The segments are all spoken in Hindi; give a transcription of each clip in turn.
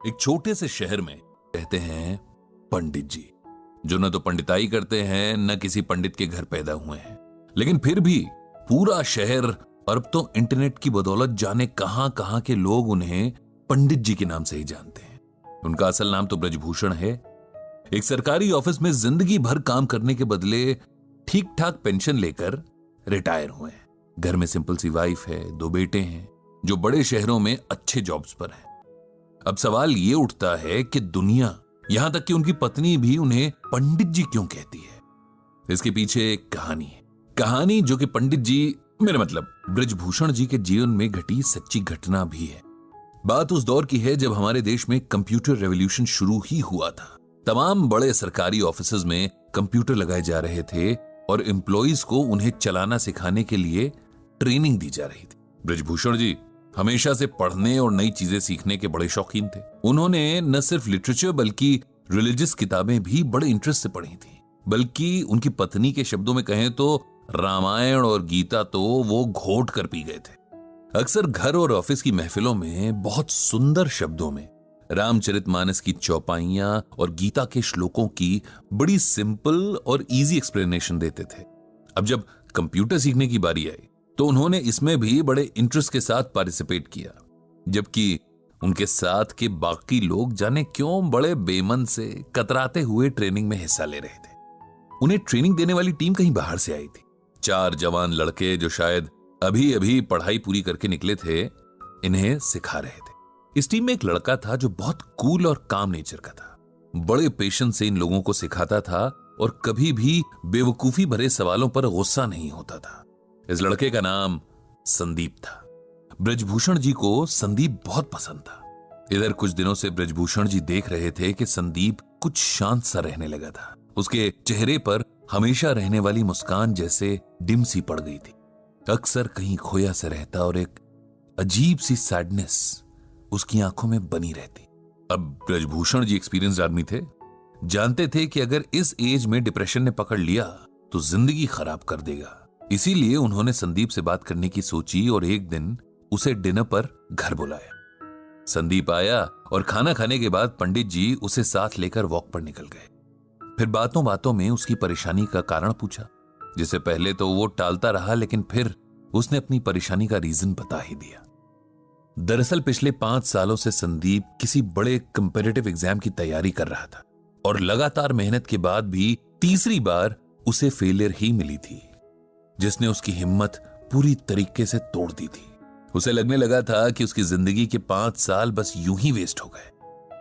एक छोटे से शहर में रहते हैं पंडित जी, जो न तो पंडिताई करते हैं न किसी पंडित के घर पैदा हुए हैं, लेकिन फिर भी पूरा शहर और अब तो इंटरनेट की बदौलत जाने कहां कहां के लोग उन्हें पंडित जी के नाम से ही जानते हैं। उनका असल नाम तो ब्रजभूषण है। एक सरकारी ऑफिस में जिंदगी भर काम करने के बदले ठीक ठाक पेंशन लेकर रिटायर हुए हैं। घर में सिंपल सी वाइफ है, 2 बेटे हैं जो बड़े शहरों में अच्छे जॉब्स पर हैं। अब सवाल ये उठता है कि दुनिया, यहां तक कि उनकी पत्नी भी उन्हें पंडित जी क्यों कहती है। इसके पीछे एक कहानी है, कहानी जो कि पंडित जी, मेरा मतलब ब्रजभूषण जी के जीवन में घटी सच्ची घटना भी है। बात उस दौर की है जब हमारे देश में कंप्यूटर रेवोल्यूशन शुरू ही हुआ था। तमाम बड़े सरकारी ऑफिसेज में कंप्यूटर लगाए जा रहे थे और एम्प्लॉइज को उन्हें चलाना सिखाने के लिए ट्रेनिंग दी जा रही थी। ब्रजभूषण जी हमेशा से पढ़ने और नई चीजें सीखने के बड़े शौकीन थे। उन्होंने न सिर्फ लिटरेचर बल्कि रिलीजियस किताबें भी बड़े इंटरेस्ट से पढ़ी थी। बल्कि उनकी पत्नी के शब्दों में कहें तो रामायण और गीता तो वो घोट कर पी गए थे। अक्सर घर और ऑफिस की महफिलों में बहुत सुंदर शब्दों में रामचरितमानस की चौपाइयां और गीता के श्लोकों की बड़ी सिंपल और इजी एक्सप्लेनेशन देते थे। अब जब कंप्यूटर सीखने की बारी आई तो उन्होंने इसमें भी बड़े इंटरेस्ट के साथ पार्टिसिपेट किया, जबकि उनके साथ के बाकी लोग जाने क्यों बड़े बेमन से कतराते हुए ट्रेनिंग में हिस्सा ले रहे थे। उन्हें ट्रेनिंग देने वाली टीम कहीं बाहर से आई थी। 4 जवान लड़के जो शायद अभी अभी पढ़ाई पूरी करके निकले थे, इन्हें सिखा रहे थे। इस टीम में एक लड़का था जो बहुत कूल और काम नेचर का था। बड़े पेशेंस से इन लोगों को सिखाता था और कभी भी बेवकूफी भरे सवालों पर गुस्सा नहीं होता था। इस लड़के का नाम संदीप था। ब्रजभूषण जी को संदीप बहुत पसंद था। इधर कुछ दिनों से ब्रजभूषण जी देख रहे थे कि संदीप कुछ शांत सा रहने लगा था। उसके चेहरे पर हमेशा रहने वाली मुस्कान जैसे डिम सी पड़ गई थी। अक्सर कहीं खोया सा रहता और एक अजीब सी सैडनेस उसकी आंखों में बनी रहती। अब ब्रजभूषण जी एक्सपीरियंस्ड आदमी थे, जानते थे कि अगर इस एज में डिप्रेशन ने पकड़ लिया तो जिंदगी खराब कर देगा। इसीलिए उन्होंने संदीप से बात करने की सोची और एक दिन उसे डिनर पर घर बुलाया। संदीप आया और खाना खाने के बाद पंडित जी उसे साथ लेकर वॉक पर निकल गए। फिर बातों बातों में उसकी परेशानी का कारण पूछा, जिसे पहले तो वो टालता रहा, लेकिन फिर उसने अपनी परेशानी का रीजन बता ही दिया। दरअसल पिछले 5 सालों से संदीप किसी बड़े कंपेटिटिव एग्जाम की तैयारी कर रहा था और लगातार मेहनत के बाद भी तीसरी बार उसे फेलियर ही मिली थी, जिसने उसकी हिम्मत पूरी तरीके से तोड़ दी थी। उसे लगने लगा था कि उसकी जिंदगी के 5 साल बस यूं ही वेस्ट हो गए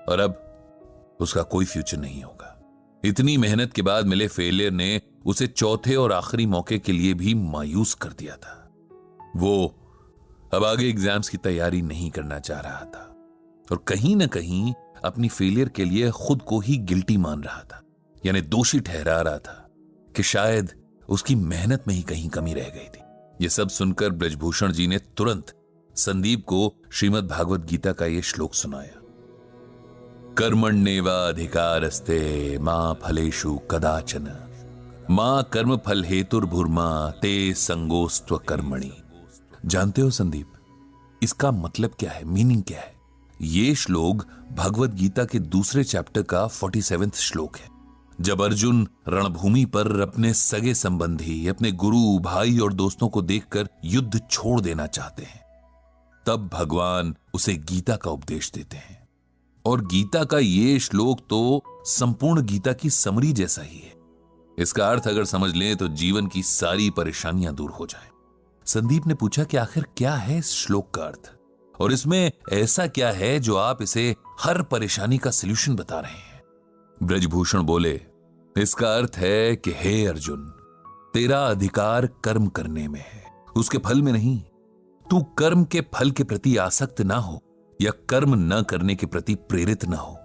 और अब उसका कोई फ्यूचर नहीं होगा। इतनी मेहनत के बाद मिले फेलियर ने उसे चौथे और आखिरी मौके के लिए भी मायूस कर दिया था। वो अब आगे एग्जाम्स की तैयारी नहीं करना चाह रहा था और कहीं ना कहीं अपनी फेलियर के लिए खुद को ही गिल्टी मान रहा था, यानी दोषी ठहरा रहा था कि शायद उसकी मेहनत में ही कहीं कमी रह गई थी। यह सब सुनकर ब्रजभूषण जी ने तुरंत संदीप को श्रीमद् भागवत गीता का यह श्लोक सुनाया। कर्मण्येवाधिकारस्ते मां फलेषु कदाचन मां कर्म फल हेतुर्भुर्मा ते संगोस्त्व कर्मणि। जानते हो संदीप, इसका मतलब क्या है, मीनिंग क्या है? ये श्लोक भगवत गीता के दूसरे चैप्टर का 47वां श्लोक है। जब अर्जुन रणभूमि पर अपने सगे संबंधी, अपने गुरु, भाई और दोस्तों को देखकर युद्ध छोड़ देना चाहते हैं, तब भगवान उसे गीता का उपदेश देते हैं। और गीता का ये श्लोक तो संपूर्ण गीता की समरी जैसा ही है। इसका अर्थ अगर समझ लें तो जीवन की सारी परेशानियां दूर हो जाएं। संदीप ने पूछा कि आखिर क्या है इस श्लोक का अर्थ और इसमें ऐसा क्या है जो आप इसे हर परेशानी का सलूशन बता रहे हैं? ब्रजभूषण बोले, इसका अर्थ है कि हे अर्जुन, तेरा अधिकार कर्म करने में है, उसके फल में नहीं। तू कर्म के फल के प्रति आसक्त ना हो या कर्म न करने के प्रति प्रेरित ना हो।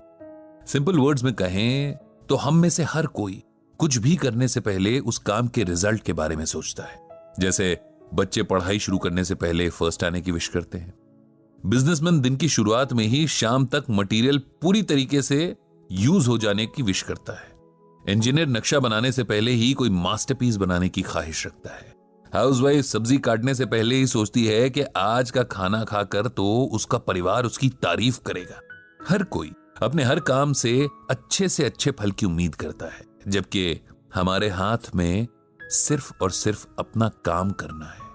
सिंपल वर्ड्स में कहें तो हम में से हर कोई कुछ भी करने से पहले उस काम के रिजल्ट के बारे में सोचता है। जैसे बच्चे पढ़ाई शुरू करने से पहले फर्स्ट आने की विश करते हैं। बिजनेसमैन दिन की शुरुआत में ही शाम तक मटेरियल पूरी तरीके से यूज हो जाने की विश करता है। इंजीनियर नक्शा बनाने से पहले ही कोई मास्टरपीस बनाने की ख्वाहिश रखता है। हाउसवाइफ सब्जी काटने से पहले ही सोचती है कि आज का खाना खाकर तो उसका परिवार उसकी तारीफ करेगा। हर कोई अपने हर काम से अच्छे फल की उम्मीद करता है, जबकि हमारे हाथ में सिर्फ और सिर्फ अपना काम करना है।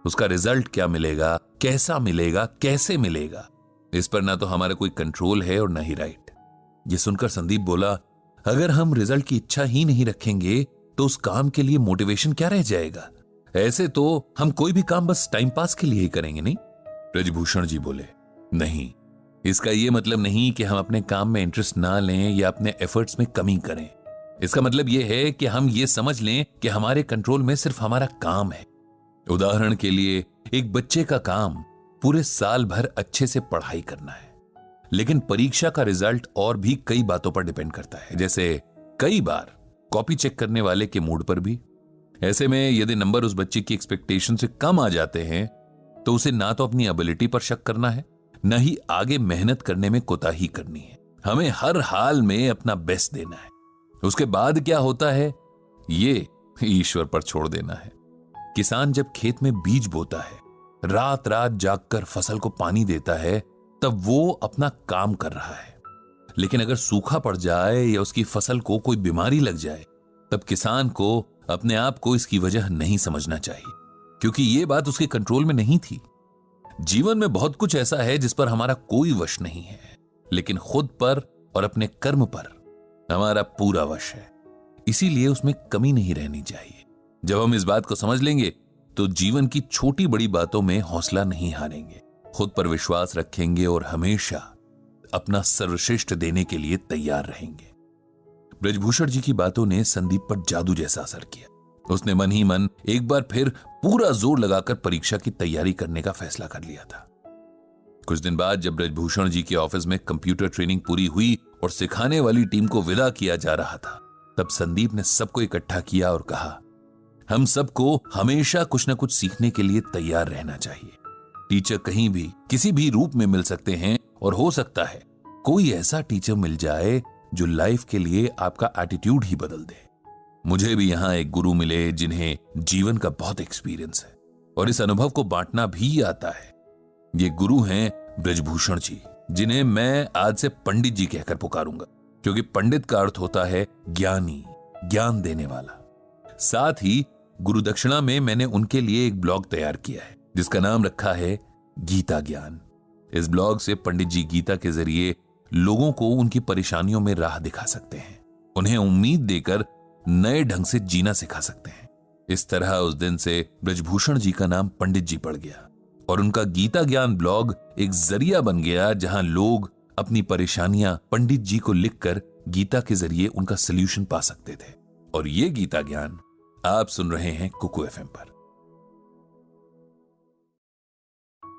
उसका रिजल्ट क्या मिलेगा, कैसा मिलेगा, कैसे मिलेगा, इस पर ना तो हमारा कोई कंट्रोल है और ना ही राइट। ये सुनकर संदीप बोला, अगर हम रिजल्ट की इच्छा ही नहीं रखेंगे तो उस काम के लिए मोटिवेशन क्या रह जाएगा? ऐसे तो हम कोई भी काम बस टाइम पास के लिए ही करेंगे, नहीं? ब्रजभूषण जी बोले, नहीं, इसका यह मतलब नहीं कि हम अपने काम में इंटरेस्ट ना लें या अपने एफर्ट्स में कमी करें। इसका मतलब यह है कि हम ये समझ लें कि हमारे कंट्रोल में सिर्फ हमारा काम है। उदाहरण के लिए, एक बच्चे का काम पूरे साल भर अच्छे से पढ़ाई करना है, लेकिन परीक्षा का रिजल्ट और भी कई बातों पर डिपेंड करता है, जैसे कई बार कॉपी चेक करने वाले के मूड पर भी। ऐसे में यदि नंबर उस बच्चे की एक्सपेक्टेशन से कम आ जाते हैं तो उसे ना तो अपनी एबिलिटी पर शक करना है, न ही आगे मेहनत करने में कोताही करनी है। हमें हर हाल में अपना बेस्ट देना है। उसके बाद क्या होता है ये ईश्वर पर छोड़ देना है। किसान जब खेत में बीज बोता है, रात रात जागकर फसल को पानी देता है, तब वो अपना काम कर रहा है। लेकिन अगर सूखा पड़ जाए या उसकी फसल को कोई बीमारी लग जाए, तब किसान को अपने आप को इसकी वजह नहीं समझना चाहिए, क्योंकि यह बात उसके कंट्रोल में नहीं थी। जीवन में बहुत कुछ ऐसा है जिस पर हमारा कोई वश नहीं है, लेकिन खुद पर और अपने कर्म पर हमारा पूरा वश है। इसीलिए उसमें कमी नहीं रहनी चाहिए। जब हम इस बात को समझ लेंगे तो जीवन की छोटी बड़ी बातों में हौसला नहीं हारेंगे, खुद पर विश्वास रखेंगे और हमेशा अपना सर्वश्रेष्ठ देने के लिए तैयार रहेंगे। ब्रजभूषण जी की बातों ने संदीप पर जादू जैसा असर किया। उसने मन ही मन एक बार फिर पूरा जोर लगाकर परीक्षा की तैयारी करने का फैसला कर लिया था। कुछ दिन बाद जब ब्रजभूषण जी के ऑफिस में कंप्यूटर ट्रेनिंग पूरी हुई और सिखाने वाली टीम को विदा किया जा रहा था, तब संदीप ने सबको इकट्ठा किया और कहा, हम सबको हमेशा कुछ न कुछ सीखने के लिए तैयार रहना चाहिए। टीचर कहीं भी किसी भी रूप में मिल सकते हैं और हो सकता है कोई ऐसा टीचर मिल जाए जो लाइफ के लिए आपका एटीट्यूड ही बदल दे। मुझे भी यहां एक गुरु मिले जिन्हें जीवन का बहुत एक्सपीरियंस है और इस अनुभव को बांटना भी आता है। ये गुरु हैं ब्रजभूषण जी, जिन्हें मैं आज से पंडित जी कहकर पुकारूंगा, क्योंकि पंडित का अर्थ होता है ज्ञानी, ज्ञान देने वाला। साथ ही गुरु दक्षिणा में मैंने उनके लिए एक ब्लॉग तैयार किया है जिसका नाम रखा है गीता ज्ञान। इस ब्लॉग से पंडित जी गीता के जरिए लोगों को उनकी परेशानियों में राह दिखा सकते हैं, उन्हें उम्मीद देकर नए ढंग से जीना सिखा सकते हैं। इस तरह उस दिन से ब्रजभूषण जी का नाम पंडित जी पड़ गया और उनका गीता ज्ञान ब्लॉग एक जरिया बन गया जहां लोग अपनी परेशानियां पंडित जी को लिखकर गीता के जरिए उनका सलूशन पा सकते थे। और ये गीता ज्ञान आप सुन रहे हैं कुकू एफएम पर।